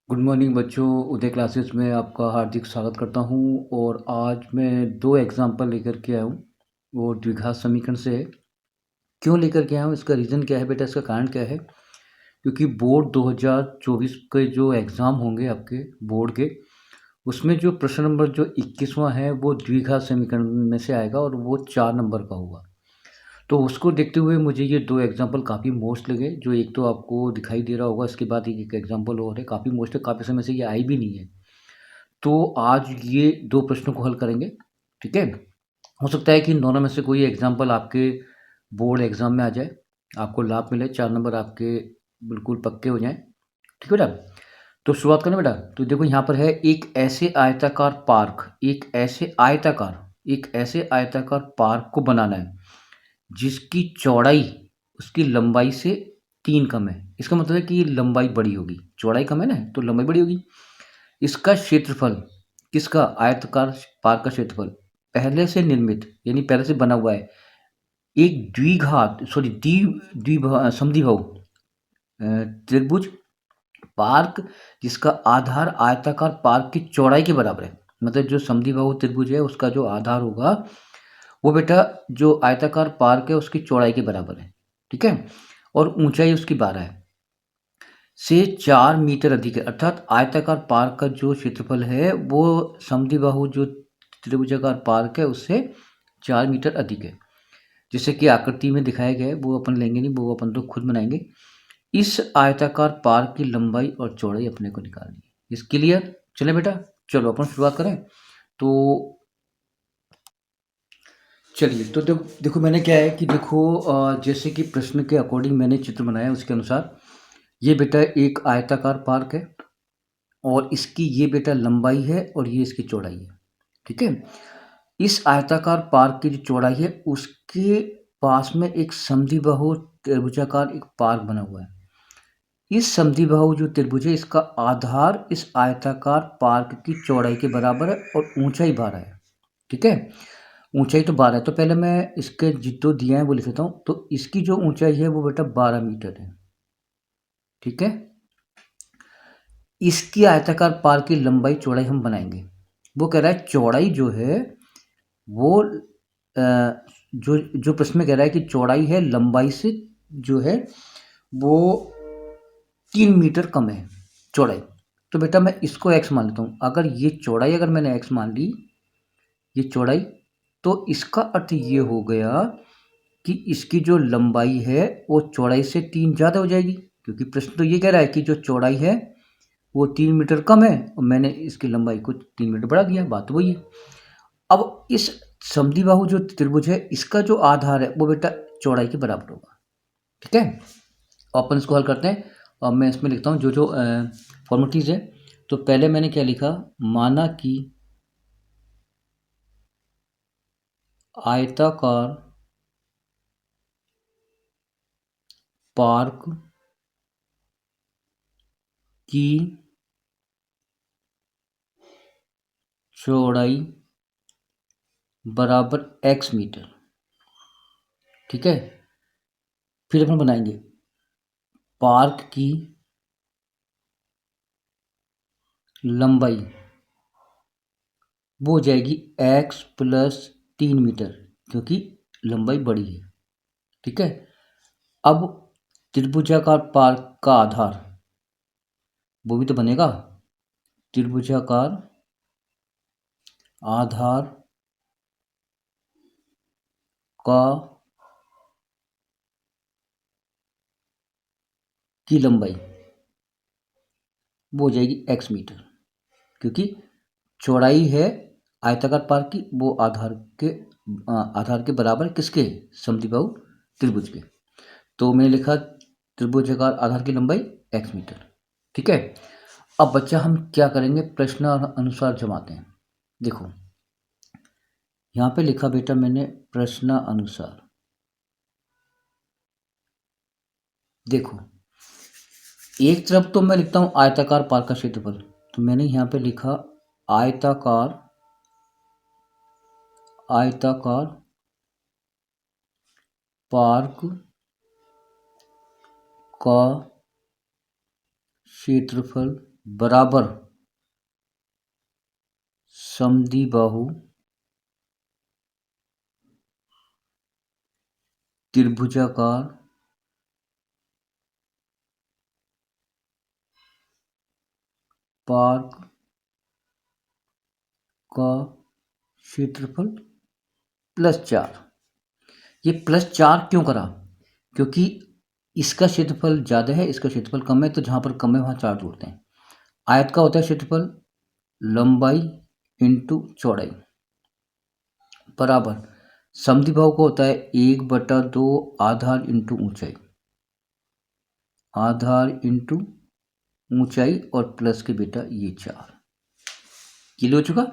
Good morning बच्चों। उदय classes में आपका हार्दिक स्वागत करता हूं। और आज मैं दो एग्जाम्पल लेकर के आया हूं। वो द्विघात समीकरण से है। क्यों लेकर के आया हूं, इसका रीज़न क्या है बेटा, इसका कारण क्या है? क्योंकि बोर्ड 2024 के जो एग्ज़ाम होंगे आपके बोर्ड के, उसमें जो प्रश्न नंबर जो 21वां है वो द्विघात समीकरण में से आएगा और वो 4 नंबर का होगा। तो उसको देखते हुए मुझे ये दो एग्जाम्पल काफ़ी मोस्ट लगे। जो एक तो आपको दिखाई दे रहा होगा, इसके बाद एक एग्जाम्पल और है, काफ़ी मोस्ट है, काफ़ी समय से ये आई भी नहीं है। तो आज ये 2 प्रश्नों को हल करेंगे, ठीक है? हो सकता है कि इन दोनों में से कोई एग्ज़ाम्पल आपके बोर्ड एग्ज़ाम में आ जाए, आपको लाभ मिले, 4 नंबर आपके बिल्कुल पक्के हो जाएँ, ठीक है बेटा? तो शुरुआत करें बेटा? तो देखो यहाँ पर है एक ऐसे आयताकार पार्क को बनाना है, जिसकी चौड़ाई उसकी लंबाई से 3 कम है। इसका मतलब है कि लंबाई बड़ी होगी, चौड़ाई कम है ना, तो लंबाई बड़ी होगी। इसका क्षेत्रफल, किसका? आयताकार पार्क का क्षेत्रफल पहले से निर्मित यानी पहले से बना हुआ है एक समद्विबाहु त्रिभुज पार्क, जिसका आधार आयताकार पार्क की चौड़ाई के बराबर है। मतलब जो समद्विबाहु त्रिभुज है उसका जो आधार होगा वो बेटा जो आयताकार पार्क है उसकी चौड़ाई के बराबर है, ठीक है? और ऊंचाई उसकी 12 है से 4 मीटर अधिक है। अर्थात आयताकार पार्क का जो क्षेत्रफल है वो समद्विबाहु जो त्रिभुजाकार पार्क है उससे 4 मीटर अधिक है। जैसे कि आकृति में दिखाया गया है, वो अपन लेंगे नहीं, वो अपन तो खुद बनाएंगे। इस आयताकार पार्क की लंबाई और चौड़ाई अपने को निकालनी है। इस क्लियर? चले बेटा, चलो अपन शुरुआत करें। तो चलिए, तो देखो मैंने क्या है कि देखो जैसे कि प्रश्न के अकॉर्डिंग मैंने चित्र बनाया उसके अनुसार ये बेटा एक आयताकार पार्क है और इसकी ये बेटा लंबाई है और ये इसकी चौड़ाई है, ठीक है? इस आयताकार पार्क की जो चौड़ाई है उसके पास में एक समद्विबाहु त्रिभुजाकार एक पार्क बना हुआ है। इस समद्विबाहु जो त्रिभुज है इसका आधार इस आयताकार पार्क की चौड़ाई के बराबर है और ऊंचाई 12 है, ठीक है? ऊंचाई तो 12 है, तो पहले मैं इसके जितने दिए हैं वो लिख लेता हूँ। तो इसकी जो ऊंचाई है वो बेटा 12 मीटर है, ठीक है? इसकी आयताकार पार्क की लंबाई चौड़ाई हम बनाएंगे। वो कह रहा है चौड़ाई जो है वो जो जो प्रश्न में कह रहा है कि चौड़ाई है लंबाई से जो है वो 3 मीटर कम है चौड़ाई। तो बेटा मैं इसको x मान लेता हूँ। अगर ये चौड़ाई अगर मैंने x मान ली, ये चौड़ाई, तो इसका अर्थ ये हो गया कि इसकी जो लंबाई है वो चौड़ाई से 3 ज़्यादा हो जाएगी, क्योंकि प्रश्न तो ये कह रहा है कि जो चौड़ाई है वो 3 मीटर कम है और मैंने इसकी लंबाई को 3 मीटर बढ़ा दिया। बात तो वही है। अब इस समद्विबाहु जो त्रिभुज है इसका जो आधार है वो बेटा चौड़ाई के बराबर होगा, ठीक है? अपन इसको हल करते हैं और मैं इसमें लिखता हूँ जो जो फॉर्मेलिटीज़ है। तो पहले मैंने क्या लिखा, माना कि आयताकार पार्क की चौड़ाई बराबर x मीटर, ठीक है? फिर अपन बनाएंगे पार्क की लंबाई, वो हो जाएगी x प्लस 3 मीटर, क्योंकि लंबाई बड़ी है, ठीक है? अब त्रिभुजाकार पार्क का आधार वो भी तो बनेगा, त्रिभुजाकार आधार का की लंबाई वो हो जाएगी x मीटर, क्योंकि चौड़ाई है आयताकार पार्क की वो आधार के बराबर किसके? समद्विबाहु त्रिभुज के। तो मैंने लिखा त्रिभुजाकार आधार की लंबाई x मीटर, ठीक है? अब बच्चा हम क्या करेंगे, प्रश्न अनुसार जमाते हैं। देखो यहाँ पे लिखा बेटा मैंने प्रश्न अनुसार। देखो एक तरफ तो मैं लिखता हूँ आयताकार पार्क का क्षेत्रफल, तो मैंने यहाँ पे लिखा आयताकार आयताकार पार्क का क्षेत्रफल बराबर समद्विबाहु त्रिभुजाकार पार्क का क्षेत्रफल +4। ये +4 क्यों करा? क्योंकि इसका क्षेत्रफल ज़्यादा है, इसका क्षेत्रफल कम है, तो जहाँ पर कम है वहाँ 4 जोड़ते हैं। आयत का होता है क्षेत्रफल लंबाई इंटू चौड़ाई बराबर समद्विबाहु का होता है 1/2 आधार इंटू ऊंचाई, आधार इंटू ऊंचाई और प्लस के बेटा ये 4। क्लियर हो चुका?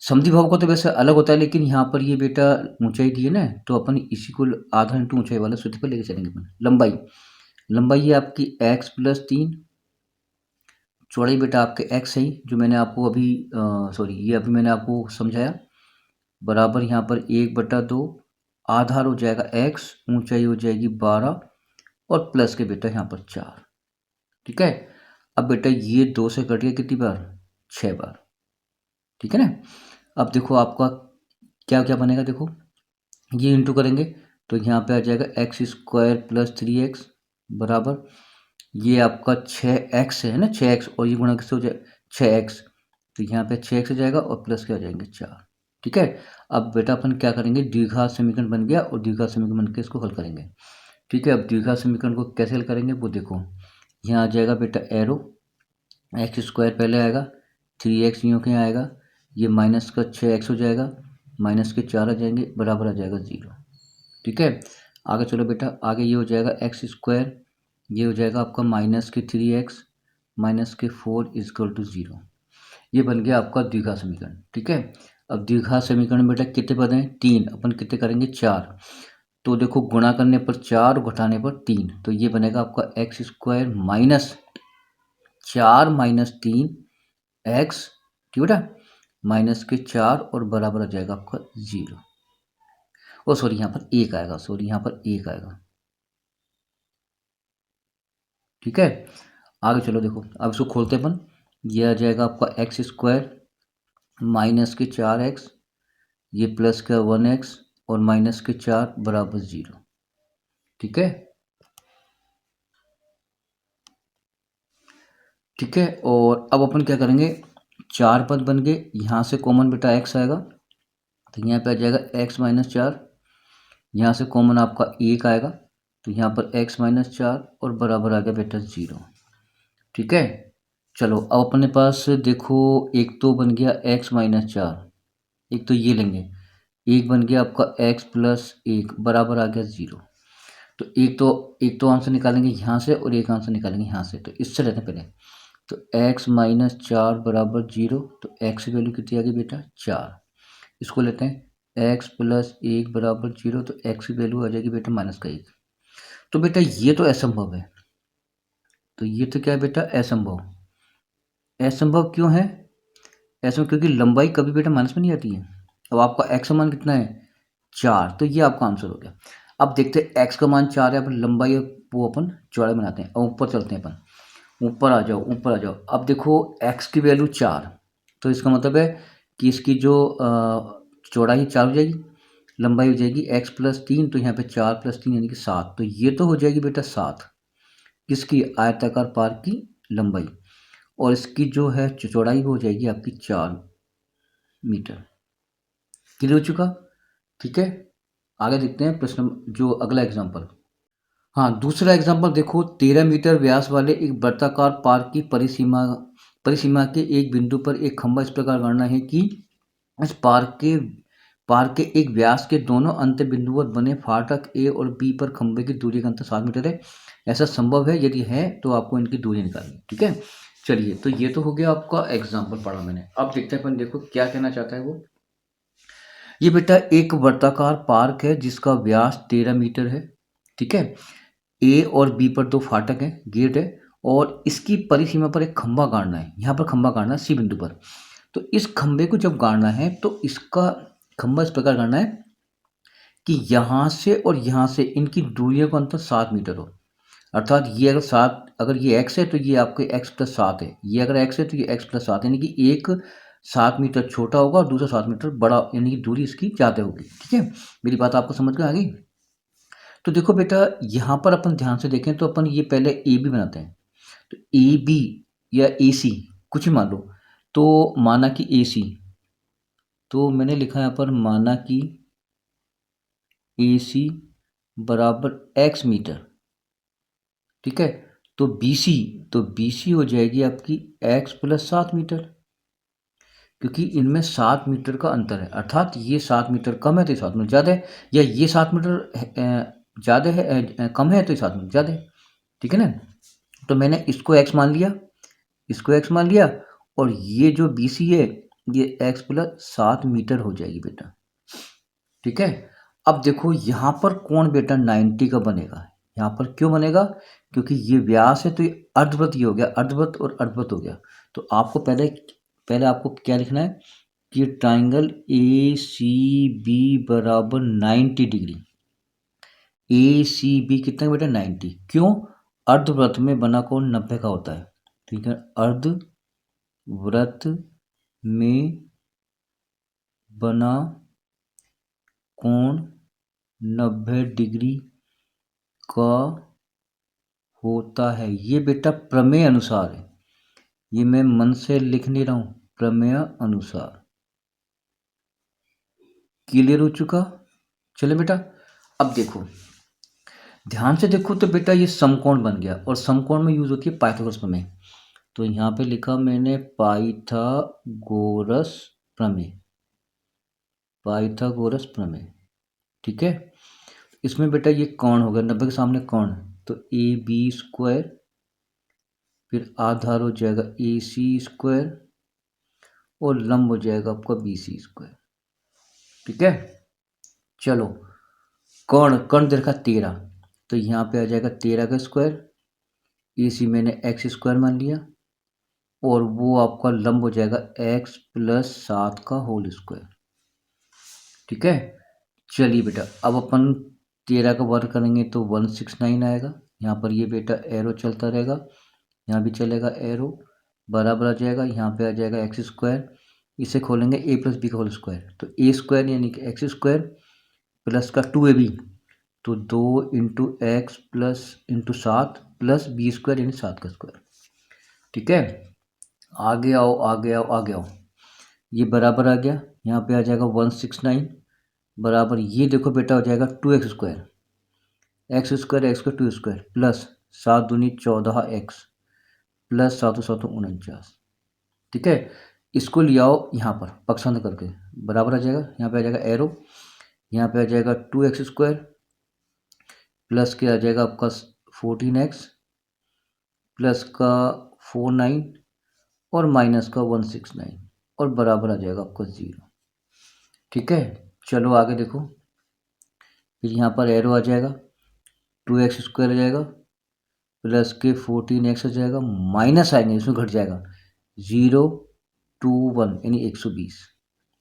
समद्विबाहु का तो वैसे अलग होता है, लेकिन यहाँ पर ये बेटा ऊंचाई दी है ना, तो अपन इसी को आधार इंटू ऊंचाई वाला सूत्र पर लेके चलेंगे अपन। लंबाई है आपकी x + 3, चौड़ाई बेटा आपके x है जो मैंने आपको अभी ये अभी मैंने आपको समझाया, बराबर यहाँ पर 1/2 आधार हो जाएगा x, ऊंचाई हो जाएगी 12 और प्लस के बेटा यहाँ पर 4। ठीक है, अब बेटा ये 2 से कट गया कितनी बार? 6 बार। ठीक है ना? अब देखो आपका क्या क्या बनेगा, देखो ये इंटू करेंगे तो यहाँ पे आ जाएगा x² + 3x बराबर ये आपका 6x है ना, 6x और ये गुणा किससे हो जाए 6x, तो यहाँ पे 6x हो जाएगा और प्लस के आ जाएंगे 4। ठीक है, अब बेटा अपन क्या करेंगे, द्विघात समीकरण बन गया और द्विघात समीकरण बन के इसको हल करेंगे। ठीक है, अब द्विघात समीकरण को कैसे हल करेंगे वो देखो, यहाँ आ जाएगा बेटा एरो, x² पहले आएगा, 3x यूँ के आएगा, ये माइनस का 6x हो जाएगा, माइनस के 4 आ जाएंगे, बराबर आ जाएगा 0। ठीक है, आगे चलो बेटा, आगे ये हो जाएगा x², ये हो जाएगा आपका माइनस के 3x माइनस के 4 = 0। ये बन गया आपका द्विघात समीकरण। ठीक है, अब द्विघात समीकरण बेटा कितने पद हैं? 3, अपन कितने करेंगे 4, तो देखो गुणा करने पर 4 और घटाने पर 3, तो ये बनेगा आपका x² - 4 - 3 x, ठीक बेटा, माइनस के 4 और बराबर आ जाएगा आपका 0। ओ सॉरी यहाँ पर 1 आएगा, यहाँ पर 1 आएगा। ठीक है, आगे चलो देखो, अब इसको खोलते अपन, ये आ जाएगा आपका x² माइनस के 4x, ये प्लस का 1x और माइनस के 4 बराबर 0। ठीक है, ठीक है, और अब अपन क्या करेंगे, 4 पद बन गए, यहाँ से कॉमन बेटा x आएगा, तो यहाँ पे आ जाएगा x - 4, यहाँ से कॉमन आपका 1 आएगा, तो यहाँ पर x - 4 और बराबर आ गया बेटा 0। ठीक है, चलो अब अपने पास देखो, एक तो बन गया x - 4, एक तो ये लेंगे, एक बन गया आपका x + 1 बराबर आ गया 0। तो एक तो आंसर निकालेंगे यहाँ से और एक आंसर निकालेंगे यहाँ से, तो इससे लेते हैं पहले, तो x - 4 बराबर 0, तो x की वैल्यू कितनी आ गई बेटा 4। इसको लेते हैं x + 1 बराबर 0, तो x की वैल्यू आ जाएगी बेटा -1। तो बेटा ये तो असंभव है, तो ये तो क्या है बेटा असंभव। असंभव क्यों है? असंभव क्योंकि लंबाई कभी बेटा माइनस में नहीं आती है। अब आपका x का मान कितना है 4, तो ये आपका आंसर हो गया। अब देखते हैं x का मान 4 है, अपन लंबाई वो अपन चौड़ाई बनाते हैं और ऊपर चलते हैं अपन, ऊपर आ जाओ, ऊपर आ जाओ। अब देखो x की वैल्यू 4, तो इसका मतलब है कि इसकी जो चौड़ाई 4 हो जाएगी, लंबाई हो जाएगी x + 3, तो यहाँ पे 4 + 3 यानी कि 7, तो ये तो हो जाएगी बेटा 7 किसकी, आयताकार पार्क की लंबाई, और इसकी जो है चौड़ाई वो हो जाएगी आपकी 4 मीटर। क्लियर हो चुका? ठीक है, आगे देखते हैं प्रश्न जो अगला एग्जाम्पल। हाँ, दूसरा एग्जाम्पल देखो, 13 मीटर व्यास वाले एक वृत्ताकार पार्क की परिसीमा के एक बिंदु पर एक खंभा इस प्रकार गणना है कि इस पार्क के एक व्यास के दोनों अंत्य बिंदुओं पर बने फाटक ए और बी पर खंभे की दूरी का अंतर 7 मीटर है। ऐसा संभव है, यदि है तो आपको इनकी दूरी निकालनी। ठीक है, चलिए, तो ये तो हो गया आपका एग्जाम्पल पढ़ा मैंने। अब देखते हैं अपन, देखो क्या कहना चाहता है वो। ये बेटा एक वर्ताकार पार्क है जिसका व्यास 13 मीटर है। ठीक है, ए और बी पर 2 फाटक हैं, गेट है, और इसकी परिसीमा पर एक खंभा गाड़ना है। यहाँ पर खंभा गाड़ना है सी बिंदु पर। तो इस खंभे को जब गाड़ना है तो इसका खंभा इस प्रकार गाड़ना है कि यहाँ से और यहाँ से इनकी दूरियों का अंतर 7 मीटर हो। अर्थात ये अगर 7 अगर ये x है तो ये आपके x प्लस 7 है, ये अगर x है तो ये x प्लस 7 यानी कि एक 7 मीटर छोटा होगा और दूसरा 7 मीटर बड़ा, यानी कि दूरी इसकी ज़्यादा होगी। ठीक है, मेरी बात आपको समझ में आ गई? तो देखो बेटा, यहाँ पर अपन ध्यान से देखें तो अपन ये पहले ए बी बनाते हैं। तो ए बी या ए सी कुछ भी मान लो, तो माना कि ए सी, तो मैंने लिखा यहाँ पर माना कि ए सी बराबर x मीटर। ठीक है, तो बी सी हो जाएगी आपकी x प्लस 7 मीटर, क्योंकि इनमें 7 मीटर का अंतर है, अर्थात ये 7 मीटर कम है तो ये 7 मीटर ज़्यादा है, या ये 7 मीटर ज़्यादा है कम है तो ये 7 मीटर ज़्यादा है। ठीक है ना, तो मैंने इसको x मान लिया, इसको x मान लिया, और ये जो बी सी है ये x प्लस 7 मीटर हो जाएगी बेटा। ठीक है, अब देखो यहाँ पर कोण बेटा 90 का बनेगा। यहाँ पर क्यों बनेगा? क्योंकि ये व्यास है तो ये अर्धवृत्त ही हो गया, अर्धवृत्त और अर्धवृत्त हो गया। तो आपको पहले पहले आपको क्या लिखना है कि ट्राइंगल ए सी बी बराबर 90 डिग्री। ए सी बी कितना बेटा 90। क्यों? अर्धवृत्त में बना कोण 90 का होता है। ठीक है, अर्धवृत्त में बना कोण 90 डिग्री का होता है। ये बेटा प्रमेय अनुसार है, ये मैं मन से लिख नहीं रहा हूं, प्रमेय अनुसार। क्लियर हो चुका? चले बेटा, अब देखो ध्यान से देखो तो बेटा ये समकोण बन गया, और समकोण में यूज होती है पाइथागोरस प्रमेय। तो यहाँ पे लिखा मैंने पाइथागोरस प्रमेय, पाइथागोरस प्रमेय। ठीक है, इसमें बेटा ये कोण हो गया 90 के सामने कोण, तो ए बी स्क्वायर, फिर आधार हो जाएगा ए सी स्क्वायर, और लंब हो जाएगा आपका बी सी स्क्वायर। ठीक है, चलो कर्ण कर्ण देखा 13, तो यहाँ पे आ जाएगा 13 का स्क्वायर, ए सी मैंने एक्स स्क्वायर मान लिया, और वो आपका लंब हो जाएगा एक्स प्लस 7 का होल स्क्वायर। ठीक है, चलिए बेटा अब अपन 13 का वर्ग करेंगे तो 169 आएगा। यहाँ पर ये बेटा एरो चलता रहेगा, यहाँ भी चलेगा एरो, बराबर आ जाएगा, यहाँ पे आ जाएगा एक्स स्क्वायर, इसे खोलेंगे ए प्लस बी का होल स्क्वायर, तो ए स्क्वायर यानी कि एक्स स्क्वायर प्लस का 2ab, तो 2 into x plus into 7 plus b square यानी 7 का स्क्वायर। ठीक है, आगे आओ आगे आओ आगे आओ, ये बराबर आ गया, यहाँ पे आ जाएगा 169 बराबर, ये देखो बेटा हो जाएगा 2x square, x square x का 2 स्क्वायर प्लस 7 दूनी 14 एक्स प्लस 7 7 49। ठीक है, इसको ले आओ यहाँ पर पक्षांतर करके, बराबर आ जाएगा, यहाँ पे आ जाएगा एरो, यहाँ पे आ जाएगा 2x स्क्वायर प्लस के आ जाएगा आपका 14x प्लस का 49 और माइनस का 169, और बराबर आ जाएगा आपका 0। ठीक है, चलो आगे देखो, फिर यहाँ पर एरो आ जाएगा, 2x स्क्वायर आ जाएगा प्लस के 14x आ जाएगा, माइनस आएंगे इसमें घट जाएगा 021 यानी 120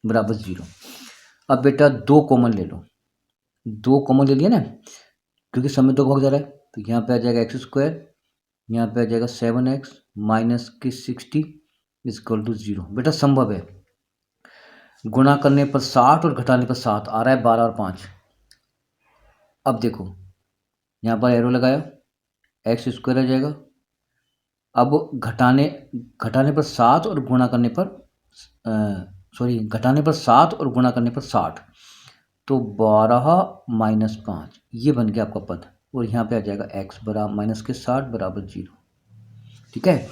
बराबर 0। अब बेटा 2 कॉमन ले लो, 2 कॉमन ले लिया ना, क्योंकि समय 2 भाग जा रहा है, तो यहाँ पे आ जाएगा एक्स स्क्वायर, यहाँ पे आ जाएगा 7x माइनस के 60 इजक्वल टू 0। बेटा संभव है, गुणा करने पर 60 और घटाने पर 7 आ रहा है 12 और 5। अब देखो यहाँ पर एरो लगाया, एक्स स्क्वायर आ जाएगा, अब घटाने घटाने पर 7 और गुणा करने पर घटाने पर 7 और गुणा करने पर 60, तो 12 माइनस 5 ये बन गया आपका पद, और यहाँ पे आ जाएगा x बराबर माइनस के 60 बराबर 0। ठीक है,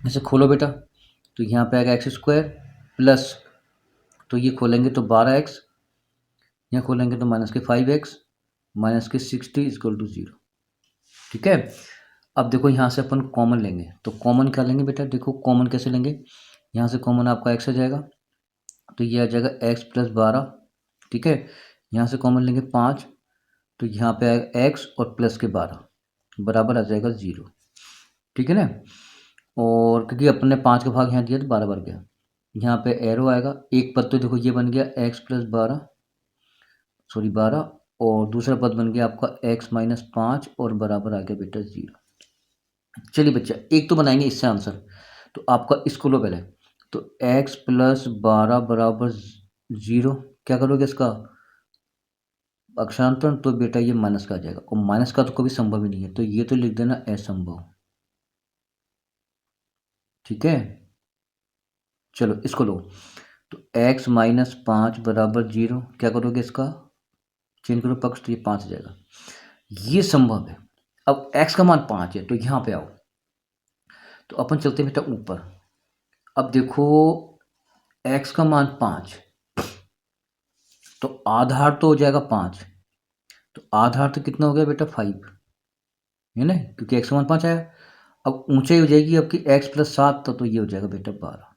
इसे खोलो बेटा, तो यहाँ पे आएगा एक्स स्क्वायर प्लस, तो ये खोलेंगे तो 12x, यहाँ खोलेंगे तो माइनस के 5x माइनस के 60 इजक्वल टू 0। ठीक है, अब देखो यहाँ से अपन कॉमन लेंगे, तो कॉमन क्या लेंगे बेटा, देखो कॉमन कैसे लेंगे, यहाँ से कॉमन आपका x आ जाएगा, तो ये आ जाएगा x प्लस 12। ठीक है, यहाँ से कॉमन लेंगे 5, तो यहाँ पे आएगा x और प्लस के 12 बराबर आ जाएगा 0। ठीक है ना, और क्योंकि अपन ने 5 का भाग यहाँ दिया तो 12 बन गया, यहाँ पे एरो आएगा, एक पद तो देखो ये बन गया x प्लस 12 12, और दूसरा पद बन गया आपका x-5 और बराबर आ गया बेटा 0। चलिए बच्चा एक तो बनाएंगे इससे आंसर, तो आपका इसको लो पहले, तो x + 12 बराबर 0, क्या करोगे इसका अक्षांतरण, तो बेटा ये माइनस का आ जाएगा, और माइनस का तो कभी संभव ही नहीं है, तो ये तो लिख देना असंभव। ठीक है, चलो इसको लो, तो x-5 बराबर 0, क्या करोगे इसका चेंज करो पक्ष, तो ये 5 आ जाएगा, ये संभव है। अब x का मान 5 है, तो यहाँ पे आओ, तो अपन चलते हैं बेटा ऊपर। अब देखो x का मान 5, तो आधार तो हो जाएगा 5, तो आधार तो कितना हो गया बेटा 5, है ना, क्योंकि x का मान 5 आया। अब ऊंचाई हो जाएगी आपकी x + 7, तो ये हो जाएगा बेटा 12।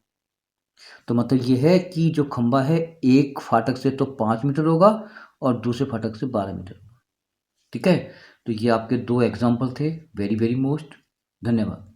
तो मतलब ये है कि जो खंबा है एक फाटक से तो 5 मीटर होगा और दूसरे फाटक से 12 मीटर होगा। ठीक है, तो ये आपके 2 एग्जाम्पल थे, वेरी वेरी मोस्ट। धन्यवाद।